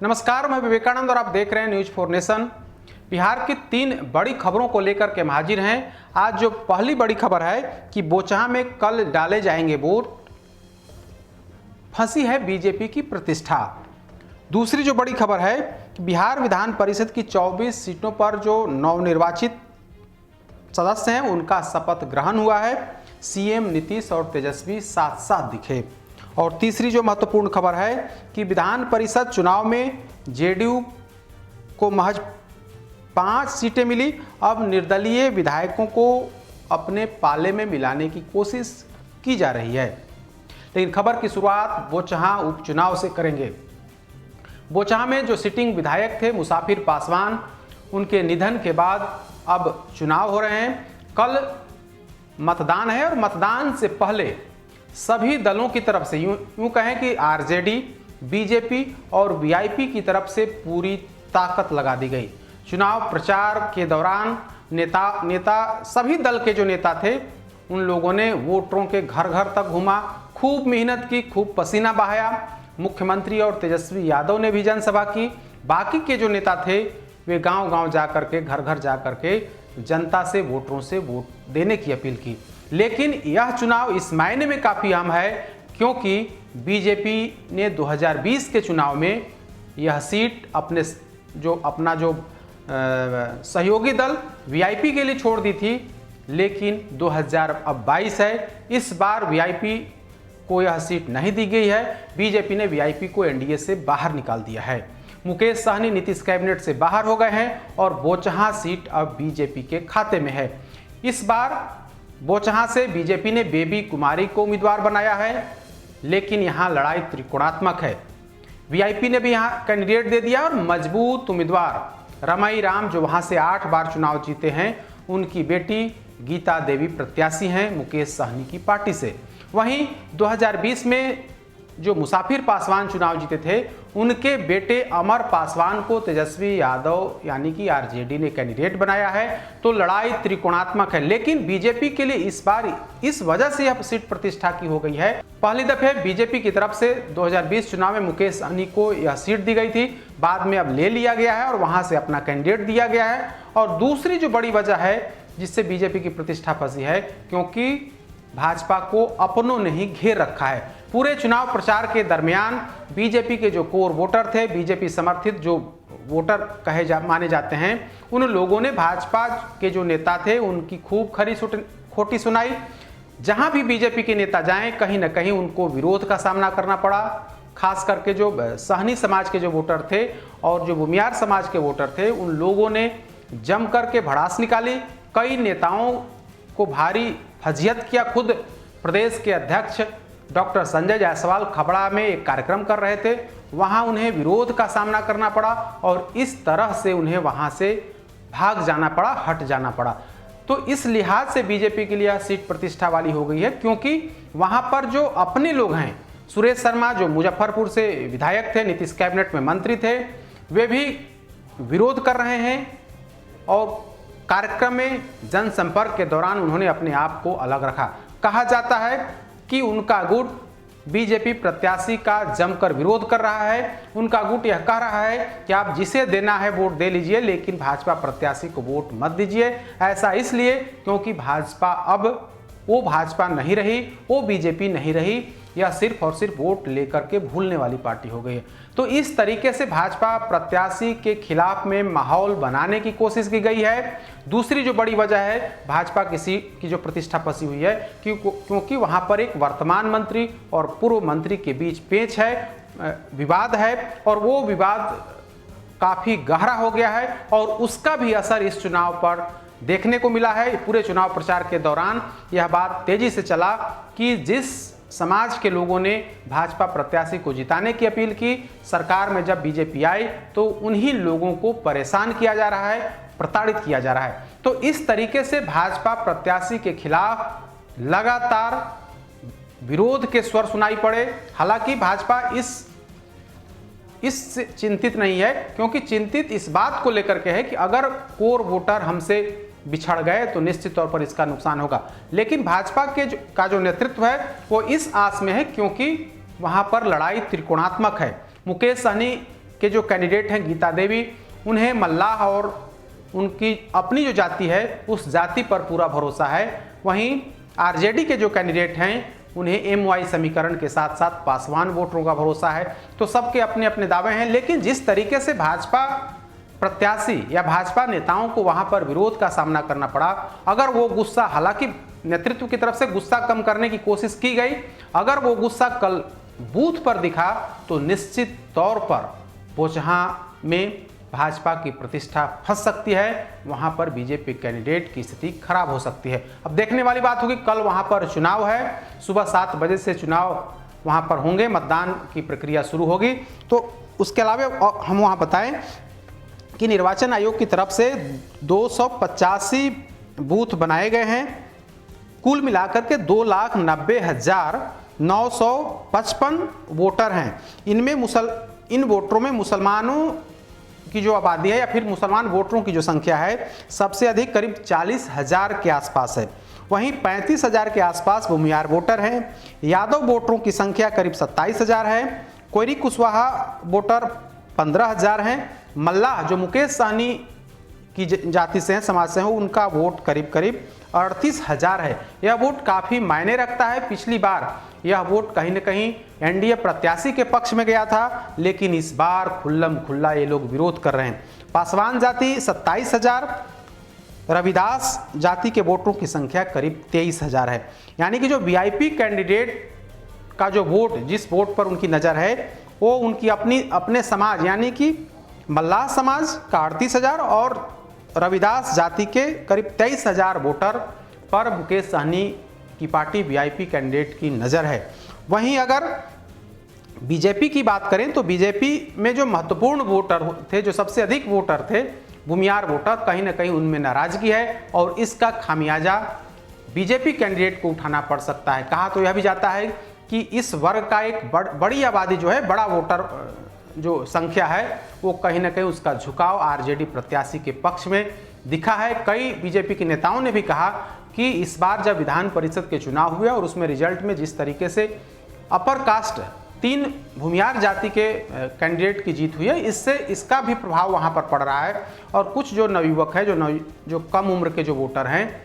नमस्कार, मैं विवेकानंद और आप देख रहे हैं न्यूज 4 नेशन। बिहार की 3 बड़ी खबरों को लेकर के हम हाजिर हैं। आज जो पहली बड़ी खबर है कि बोचहा में कल डाले जाएंगे वोट, फंसी है बीजेपी की प्रतिष्ठा। दूसरी जो बड़ी खबर है कि बिहार विधान परिषद की 24 सीटों पर जो नवनिर्वाचित सदस्य हैं उनका शपथ ग्रहण हुआ है। सीएम नीतीश और तेजस्वी साथ साथ दिखे। और तीसरी जो महत्वपूर्ण खबर है कि विधान परिषद चुनाव में जेडीयू को महज 5 सीटें मिली। अब निर्दलीय विधायकों को अपने पाले में मिलाने की कोशिश की जा रही है। लेकिन खबर की शुरुआत बोचहा उपचुनाव से करेंगे। बोचहा में जो सिटिंग विधायक थे मुसाफिर पासवान, उनके निधन के बाद अब चुनाव हो रहे हैं। कल मतदान है और मतदान से पहले सभी दलों की तरफ से यूं कहें कि आरजेडी, बीजेपी और वीआईपी की तरफ से पूरी ताकत लगा दी गई। चुनाव प्रचार के दौरान नेता सभी दल के जो नेता थे उन लोगों ने वोटरों के घर घर तक घूमा, खूब मेहनत की, खूब पसीना बहाया। मुख्यमंत्री और तेजस्वी यादव ने भी जनसभा की। बाकी के जो नेता थे वे गांव-गांव जा करके, घर घर जा करके जनता से, वोटरों से वोट देने की अपील की। लेकिन यह चुनाव इस मायने में काफ़ी अहम है क्योंकि बीजेपी ने 2020 के चुनाव में यह सीट अपना जो सहयोगी दल वीआईपी के लिए छोड़ दी थी। लेकिन 2022 है, इस बार वीआईपी को यह सीट नहीं दी गई है। बीजेपी ने वीआईपी को एनडीए से बाहर निकाल दिया है। मुकेश सहनी नीतीश कैबिनेट से बाहर हो गए हैं और बोचहा सीट अब बीजेपी के खाते में है। इस बार बोचहा से बीजेपी ने बेबी कुमारी को उम्मीदवार बनाया है, लेकिन यहां लड़ाई त्रिकोणात्मक है। वीआईपी ने भी यहां कैंडिडेट दे दिया और मजबूत उम्मीदवार रमाई राम, जो वहां से 8 बार चुनाव जीते हैं, उनकी बेटी गीता देवी प्रत्याशी हैं मुकेश सहनी की पार्टी से। वहीं 2020 में जो मुसाफिर पासवान चुनाव जीते थे, उनके बेटे अमर पासवान को तेजस्वी यादव यानी कि आरजेडी ने कैंडिडेट बनाया है। तो लड़ाई त्रिकोणात्मक है। लेकिन बीजेपी के लिए इस बार इस वजह से यह सीट प्रतिष्ठा की हो गई है। पहली दफे बीजेपी की तरफ से 2020 चुनाव में मुकेश सहनी को यह सीट दी गई थी, बाद में अब ले लिया गया है और वहां से अपना कैंडिडेट दिया गया है। और दूसरी जो बड़ी वजह है जिससे बीजेपी की प्रतिष्ठा फंसी है, क्योंकि भाजपा को अपनों ने ही घेर रखा है। पूरे चुनाव प्रचार के दरमियान बीजेपी के जो कोर वोटर थे, बीजेपी समर्थित जो वोटर माने जाते हैं, उन लोगों ने भाजपा के जो नेता थे उनकी खूब खरी खोटी सुनाई। जहां भी बीजेपी के नेता जाएं, कहीं ना कहीं उनको विरोध का सामना करना पड़ा। खास करके जो सहनी समाज के जो वोटर थे और जो भूमियार समाज के वोटर थे, उन लोगों ने जम करके भड़ास निकाली। कई नेताओं को भारी फजीहत किया। खुद प्रदेश के अध्यक्ष डॉक्टर संजय जायसवाल खबड़ा में एक कार्यक्रम कर रहे थे, वहां उन्हें विरोध का सामना करना पड़ा और इस तरह से उन्हें वहां से भाग जाना पड़ा, हट जाना पड़ा। तो इस लिहाज से बीजेपी के लिए यह सीट प्रतिष्ठा वाली हो गई है, क्योंकि वहां पर जो अपने लोग हैं, सुरेश शर्मा जो मुजफ्फरपुर से विधायक थे, नीतीश कैबिनेट में मंत्री थे, वे भी विरोध कर रहे हैं। और कार्यक्रम में जनसंपर्क के दौरान उन्होंने अपने आप को अलग रखा। कहा जाता है कि उनका गुट बीजेपी प्रत्याशी का जमकर विरोध कर रहा है। उनका गुट यह कह रहा है कि आप जिसे देना है वोट दे लीजिए, लेकिन भाजपा प्रत्याशी को वोट मत दीजिए। ऐसा इसलिए क्योंकि भाजपा अब वो भाजपा नहीं रही, वो बीजेपी नहीं रही, यह सिर्फ और सिर्फ वोट लेकर के भूलने वाली पार्टी हो गई है। तो इस तरीके से भाजपा प्रत्याशी के खिलाफ में माहौल बनाने की कोशिश की गई है। दूसरी जो बड़ी वजह है भाजपा की जो प्रतिष्ठा फंसी हुई है, क्योंकि वहां पर एक वर्तमान मंत्री और पूर्व मंत्री के बीच पेच है, विवाद है, और वो विवाद काफी गहरा हो गया है और उसका भी असर इस चुनाव पर देखने को मिला है। पूरे चुनाव प्रचार के दौरान यह बात तेजी से चला कि जिस समाज के लोगों ने भाजपा प्रत्याशी को जिताने की अपील की, सरकार में जब बीजेपी आई तो उन्हीं लोगों को परेशान किया जा रहा है, प्रताड़ित किया जा रहा है। तो इस तरीके से भाजपा प्रत्याशी के खिलाफ लगातार विरोध के स्वर सुनाई पड़े। हालांकि भाजपा इससे चिंतित नहीं है, क्योंकि चिंतित इस बात को लेकर के है कि अगर कोर वोटर हमसे बिछड़ गए तो निश्चित तौर पर इसका नुकसान होगा। लेकिन भाजपा का जो नेतृत्व है वो इस आस में है, क्योंकि वहां पर लड़ाई त्रिकोणात्मक है। मुकेश सहनी के जो कैंडिडेट हैं गीता देवी, उन्हें मल्लाह और उनकी अपनी जो जाति है उस जाति पर पूरा भरोसा है। वहीं आरजेडी के जो कैंडिडेट हैं उन्हें एमवाई समीकरण के साथ साथ पासवान वोटरों का भरोसा है। तो सबके अपने अपने दावे हैं, लेकिन जिस तरीके से भाजपा प्रत्याशी या भाजपा नेताओं को वहां पर विरोध का सामना करना पड़ा, अगर वो गुस्सा, हालांकि नेतृत्व की तरफ से गुस्सा कम करने की कोशिश की गई, अगर वो गुस्सा कल बूथ पर दिखा तो निश्चित तौर पर बोचहां में भाजपा की प्रतिष्ठा फंस सकती है, वहां पर बीजेपी कैंडिडेट की स्थिति खराब हो सकती है। अब देखने वाली बात होगी, कल वहां पर चुनाव है, सुबह 7 बजे से चुनाव वहां पर होंगे, मतदान की प्रक्रिया शुरू होगी। तो उसके अलावा हम वहां बताएं कि निर्वाचन आयोग की तरफ से 285 बूथ बनाए गए हैं, कुल मिलाकर के 2,90,955 वोटर हैं। इन वोटरों में मुसलमानों की जो आबादी है या फिर मुसलमान वोटरों की जो संख्या है सबसे अधिक करीब 40,000 के आसपास है। वहीं 35,000 के आसपास भूमिहार वोटर हैं। यादव वोटरों की संख्या करीब 27,000 है। कोयरी कुशवाहा वोटर 15,000 हैं। मल्लाह जो मुकेश सहनी की जाति से हैं, समाज से हैं, उनका वोट करीब करीब 38,000 है। यह वोट काफ़ी मायने रखता है। पिछली बार यह वोट कहीं न कहीं एनडीए प्रत्याशी के पक्ष में गया था, लेकिन इस बार खुल्लम खुल्ला ये लोग विरोध कर रहे हैं। पासवान जाति 27,000, रविदास जाति के वोटरों की संख्या करीब 23,000 है। यानी कि जो वीआईपी कैंडिडेट का जो वोट, जिस वोट पर उनकी नज़र है, वो उनकी अपने समाज यानी कि मल्लाह समाज का 38,000 और रविदास जाति के करीब 23,000 वोटर पर मुकेश सहनी की पार्टी वीआईपी कैंडिडेट की नज़र है। वहीं अगर बीजेपी की बात करें तो बीजेपी में जो महत्वपूर्ण वोटर थे, जो सबसे अधिक वोटर थे, भूमिहार वोटर, कहीं ना कहीं उनमें नाराजगी है और इसका खामियाजा बीजेपी कैंडिडेट को उठाना पड़ सकता है। कहा तो यह भी जाता है कि इस वर्ग का एक बड़ी आबादी जो है, बड़ा वोटर जो संख्या है, वो कहीं ना कहीं उसका झुकाव आरजेडी प्रत्याशी के पक्ष में दिखा है। कई बीजेपी के नेताओं ने भी कहा कि इस बार जब विधान परिषद के चुनाव हुए और उसमें रिजल्ट में जिस तरीके से अपर कास्ट 3 भूमिहार जाति के कैंडिडेट की जीत हुई है, इससे इसका भी प्रभाव वहां पर पड़ रहा है। और कुछ जो नवयुवक है, जो कम उम्र के जो वोटर हैं,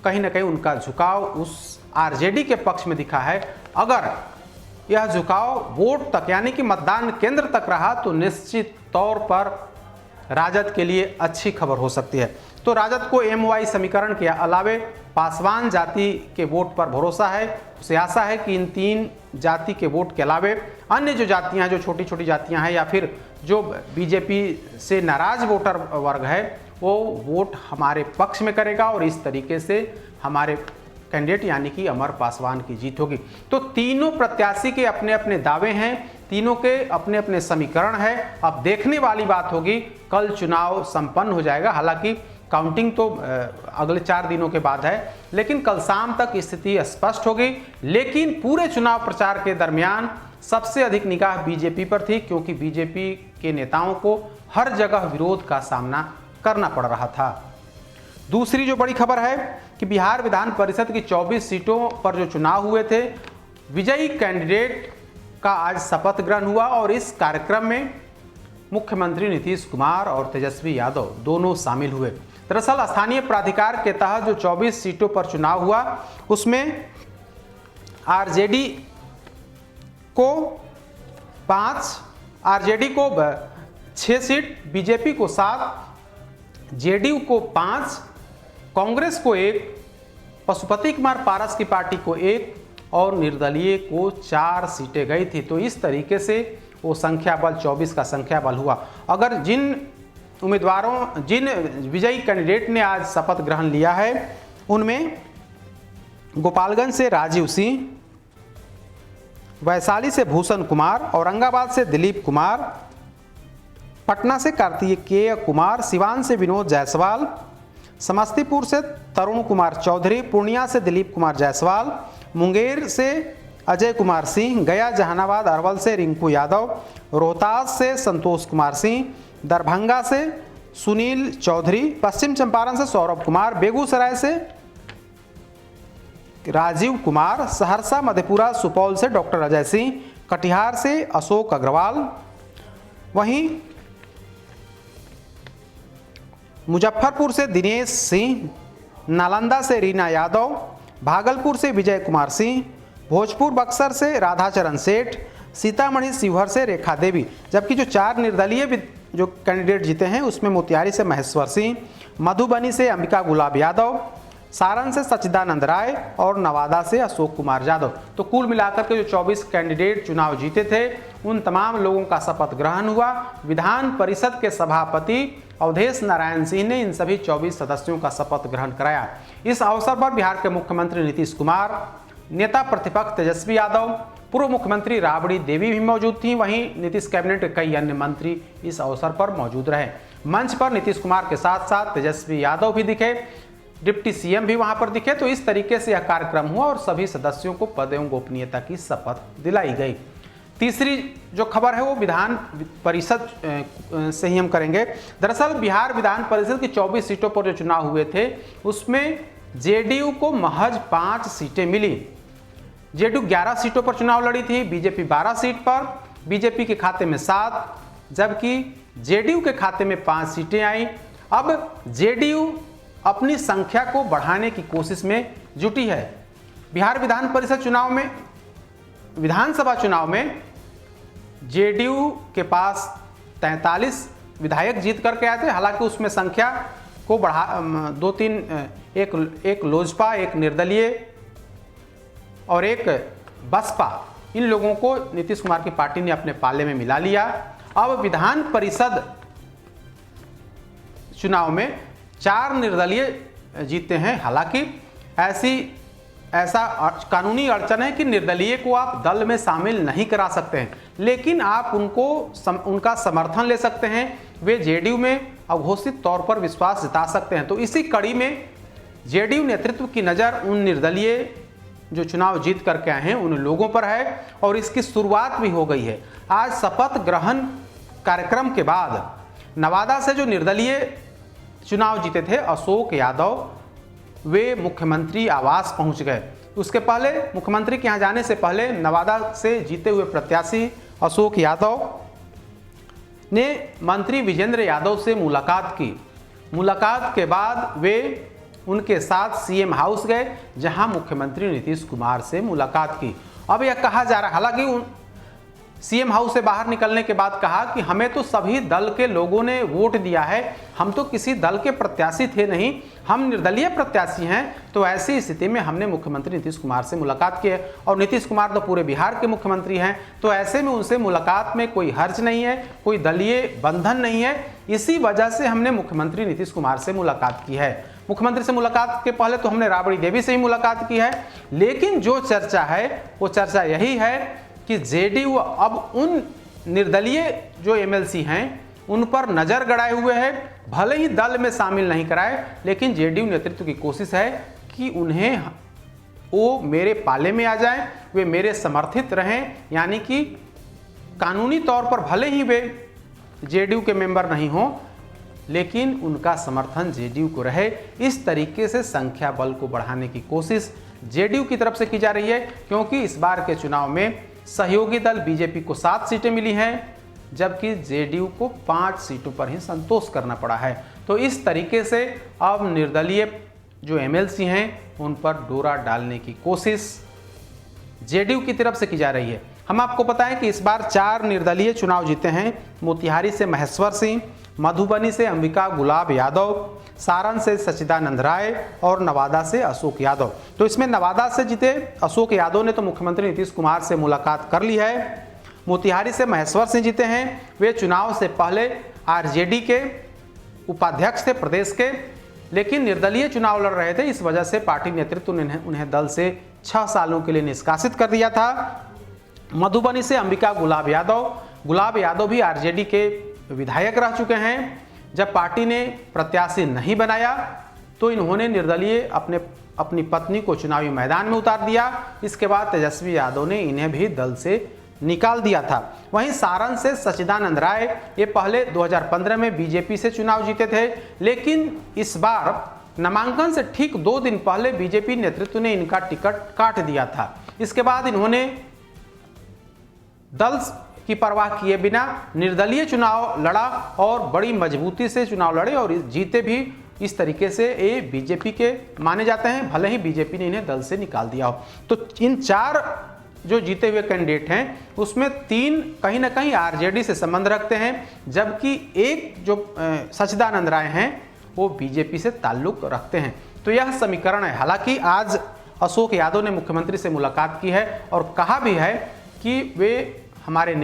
कहीं ना कहीं उनका झुकाव उस आरजेडी के पक्ष में दिखा है। अगर यह झुकाव वोट तक यानी कि मतदान केंद्र तक रहा तो निश्चित तौर पर राजद के लिए अच्छी खबर हो सकती है। तो राजद को एमवाई समीकरण के अलावे पासवान जाति के वोट पर भरोसा है। उसे आशा है कि इन 3 जाति के वोट के अलावे अन्य जो जातियां, जो छोटी छोटी जातियां हैं या फिर जो बीजेपी से नाराज वोटर वर्ग है, वो वोट हमारे पक्ष में करेगा और इस तरीके से हमारे कैंडिडेट यानी कि अमर पासवान की जीत होगी। तो तीनों प्रत्याशी के अपने अपने दावे हैं, तीनों के अपने अपने समीकरण है। अब देखने वाली बात होगी, कल चुनाव संपन्न हो जाएगा। हालांकि काउंटिंग तो अगले 4 दिनों के बाद है, लेकिन कल शाम तक स्थिति स्पष्ट होगी। लेकिन पूरे चुनाव प्रचार के दरमियान सबसे अधिक निगाह बीजेपी पर थी, क्योंकि बीजेपी के नेताओं को हर जगह विरोध का सामना करना पड़ रहा था। दूसरी जो बड़ी खबर है कि बिहार विधान परिषद की 24 सीटों पर जो चुनाव हुए थे, विजयी कैंडिडेट का आज शपथ ग्रहण हुआ और इस कार्यक्रम में मुख्यमंत्री नीतीश कुमार और तेजस्वी यादव दोनों शामिल हुए। दरअसल स्थानीय प्राधिकार के तहत जो 24 सीटों पर चुनाव हुआ, उसमें आरजेडी को 5, आरजेडी को 6 सीट, बीजेपी को 7, जेडीयू को 5, कांग्रेस को 1, पशुपति कुमार पारस की पार्टी को 1 और निर्दलीय को 4 सीटें गई थी। तो इस तरीके से वो संख्या बल 24 का संख्या बल हुआ। अगर जिन विजयी कैंडिडेट ने आज शपथ ग्रहण लिया है, उनमें गोपालगंज से राजीव सिंह, वैशाली से भूषण कुमार, औरंगाबाद से दिलीप कुमार, पटना से कार्तिकेय कुमार, सिवान से विनोद जायसवाल, समस्तीपुर से तरुण कुमार चौधरी, पूर्णिया से दिलीप कुमार जायसवाल, मुंगेर से अजय कुमार सिंह, गया, जहानाबाद, अरवल से रिंकू यादव, रोहतास से संतोष कुमार सिंह, दरभंगा से सुनील चौधरी, पश्चिम चंपारण से सौरभ कुमार, बेगूसराय से राजीव कुमार, सहरसा, मधेपुरा, सुपौल से डॉक्टर अजय सिंह, कटिहार से अशोक अग्रवाल, वहीं मुजफ्फरपुर से दिनेश सिंह, नालंदा से रीना यादव, भागलपुर से विजय कुमार सिंह, भोजपुर बक्सर से राधाचरण सेठ, सीतामढ़ी शिवहर से रेखा देवी। जबकि जो 4 निर्दलीय जो कैंडिडेट जीते हैं उसमें मोतिहारी से महेश्वर सिंह, मधुबनी से अंबिका गुलाब यादव, सारण से सच्चिदानंद राय और नवादा से अशोक कुमार यादव। तो कुल मिलाकर के जो 24 कैंडिडेट चुनाव जीते थे उन तमाम लोगों का शपथ ग्रहण हुआ। विधान परिषद के सभापति अवधेश नारायण सिंह ने इन सभी 24 सदस्यों का शपथ ग्रहण कराया। इस अवसर पर बिहार के मुख्यमंत्री नीतीश कुमार, नेता प्रतिपक्ष तेजस्वी यादव, पूर्व मुख्यमंत्री राबड़ी देवी भी मौजूद थी। वहीं नीतीश कैबिनेट के कई अन्य मंत्री इस अवसर पर मौजूद रहे। मंच पर नीतीश कुमार के साथ साथ तेजस्वी यादव भी दिखे, डिप्टी सीएम भी वहां पर दिखे। तो इस तरीके से यह कार्यक्रम हुआ और सभी सदस्यों को पद एवं गोपनीयता की शपथ दिलाई गई। तीसरी जो खबर है वो विधान परिषद से ही हम करेंगे। दरअसल बिहार विधान परिषद की 24 सीटों पर जो चुनाव हुए थे उसमें जेडीयू को महज 5 सीटें मिली। जेडीयू 11 सीटों पर चुनाव लड़ी थी, बीजेपी 12 सीट पर, बीजेपी के खाते में 7, जबकि जेडीयू के खाते में 5 सीटें आई। अब जेडीयू अपनी संख्या को बढ़ाने की कोशिश में जुटी है। बिहार विधान परिषद चुनाव में, विधानसभा चुनाव में जेडीयू के पास 43 विधायक जीत करके आए थे। हालांकि उसमें संख्या को बढ़ा 2-3, एक लोजपा, एक निर्दलीय और एक बसपा, इन लोगों को नीतीश कुमार की पार्टी ने अपने पाले में मिला लिया। अब विधान परिषद चुनाव में 4 निर्दलीय जीते हैं। हालांकि ऐसा कानूनी अड़चन है कि निर्दलीय को आप दल में शामिल नहीं करा सकते हैं, लेकिन आप उनका समर्थन ले सकते हैं। वे जेडीयू में अघोषित तौर पर विश्वास जता सकते हैं। तो इसी कड़ी में जेडीयू नेतृत्व की नज़र उन निर्दलीय जो चुनाव जीत करके आए हैं उन लोगों पर है और इसकी शुरुआत भी हो गई है। आज शपथ ग्रहण कार्यक्रम के बाद नवादा से जो निर्दलीय चुनाव जीते थे अशोक यादव, वे मुख्यमंत्री आवास पहुंच गए। उसके पहले मुख्यमंत्री के यहाँ जाने से पहले नवादा से जीते हुए प्रत्याशी अशोक यादव ने मंत्री विजेंद्र यादव से मुलाकात की। मुलाकात के बाद वे उनके साथ सीएम हाउस गए, जहां मुख्यमंत्री नीतीश कुमार से मुलाकात की। अब यह कहा जा रहा है, हालांकि सीएम हाउस से बाहर निकलने के बाद कहा कि हमें तो सभी दल के लोगों ने वोट दिया है, हम तो किसी दल के प्रत्याशी थे नहीं, हम निर्दलीय प्रत्याशी हैं। तो ऐसी स्थिति में हमने मुख्यमंत्री नीतीश कुमार से मुलाकात की है और नीतीश कुमार तो पूरे बिहार के मुख्यमंत्री हैं, तो ऐसे में उनसे मुलाकात में कोई हर्ज नहीं है, कोई दलीय बंधन नहीं है। इसी वजह से हमने मुख्यमंत्री नीतीश कुमार से मुलाकात की है। मुख्यमंत्री से मुलाकात के पहले तो हमने राबड़ी देवी से ही मुलाकात की है, लेकिन जो चर्चा है वो चर्चा यही है कि जेडीयू अब उन निर्दलीय जो एमएलसी हैं उन पर नजर गड़ाए हुए है। भले ही दल में शामिल नहीं कराए, लेकिन जेडीयू नेतृत्व की कोशिश है कि उन्हें वो मेरे पाले में आ जाएं, वे मेरे समर्थित रहें। यानी कि कानूनी तौर पर भले ही वे जेडीयू के मेंबर नहीं हों, लेकिन उनका समर्थन जेडीयू को रहे। इस तरीके से संख्या बल को बढ़ाने की कोशिश जेडीयू की तरफ से की जा रही है, क्योंकि इस बार के चुनाव में सहयोगी दल बीजेपी को 7 सीटें मिली हैं, जबकि जेडीयू को 5 सीटों पर ही संतोष करना पड़ा है। तो इस तरीके से अब निर्दलीय जो एमएलसी हैं उन पर डोरा डालने की कोशिश जेडीयू की तरफ से की जा रही है। हम आपको बताएं कि इस बार 4 निर्दलीय चुनाव जीते हैं। मोतिहारी से महेश्वर सिंह, मधुबनी से अंबिका गुलाब यादव, सारण से सच्चिदानंद राय और नवादा से अशोक यादव। तो इसमें नवादा से जीते अशोक यादव ने तो मुख्यमंत्री नीतीश कुमार से मुलाकात कर ली है। मोतिहारी से महेश्वर सिंह जीते हैं, वे चुनाव से पहले आरजेडी के उपाध्यक्ष थे प्रदेश के, लेकिन निर्दलीय चुनाव लड़ रहे थे। इस वजह से पार्टी नेतृत्व ने उन्हें दल से 6 सालों के लिए निष्कासित कर दिया था। मधुबनी से अंबिका गुलाब यादव भी आरजेडी के विधायक रह चुके हैं। जब पार्टी ने प्रत्याशी नहीं बनाया तो इन्होंने निर्दलीय अपनी पत्नी को चुनावी मैदान में उतार दिया। इसके बाद तेजस्वी यादव ने इन्हें भी दल से निकाल दिया था। वहीं सारण से सच्चिदानंद राय, ये पहले 2015 में बीजेपी से चुनाव जीते थे, लेकिन इस बार नामांकन से ठीक 2 दिन पहले बीजेपी नेतृत्व ने इनका टिकट काट दिया था। इसके बाद इन्होंने दल की परवाह किए बिना निर्दलीय चुनाव लड़ा और बड़ी मजबूती से चुनाव लड़े और जीते भी। इस तरीके से ये बीजेपी के माने जाते हैं, भले ही बीजेपी ने इन्हें दल से निकाल दिया हो। तो इन 4 जो जीते हुए कैंडिडेट हैं उसमें 3 कहीं ना कहीं आरजेडी से संबंध रखते हैं, जबकि एक जो सच्चिदानंद राय हैं वो बीजेपी से ताल्लुक रखते हैं। तो यह समीकरण है। हालांकि आज अशोक यादव ने मुख्यमंत्री से मुलाकात की है और कहा भी है कि वे हमारे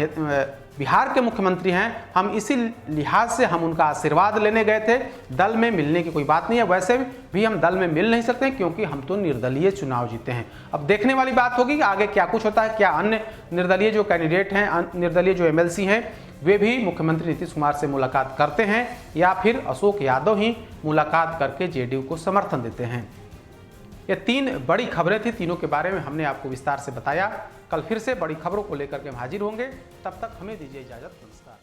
बिहार के मुख्यमंत्री हैं, हम इसी लिहाज से हम उनका आशीर्वाद लेने गए थे, दल में मिलने की कोई बात नहीं है। वैसे भी हम दल में मिल नहीं सकते क्योंकि हम तो निर्दलीय चुनाव जीते हैं। अब देखने वाली बात होगी कि आगे क्या कुछ होता है, क्या अन्य निर्दलीय जो कैंडिडेट हैं, निर्दलीय जो एमएलसी हैं, वे भी मुख्यमंत्री नीतीश कुमार से मुलाकात करते हैं या फिर अशोक यादव ही मुलाकात करके जेडीयू को समर्थन देते हैं। ये 3 बड़ी खबरें थी, तीनों के बारे में हमने आपको विस्तार से बताया। कल फिर से बड़ी खबरों को लेकर के हम हाजिर होंगे, तब तक हमें दीजिए इजाजत। नमस्कार।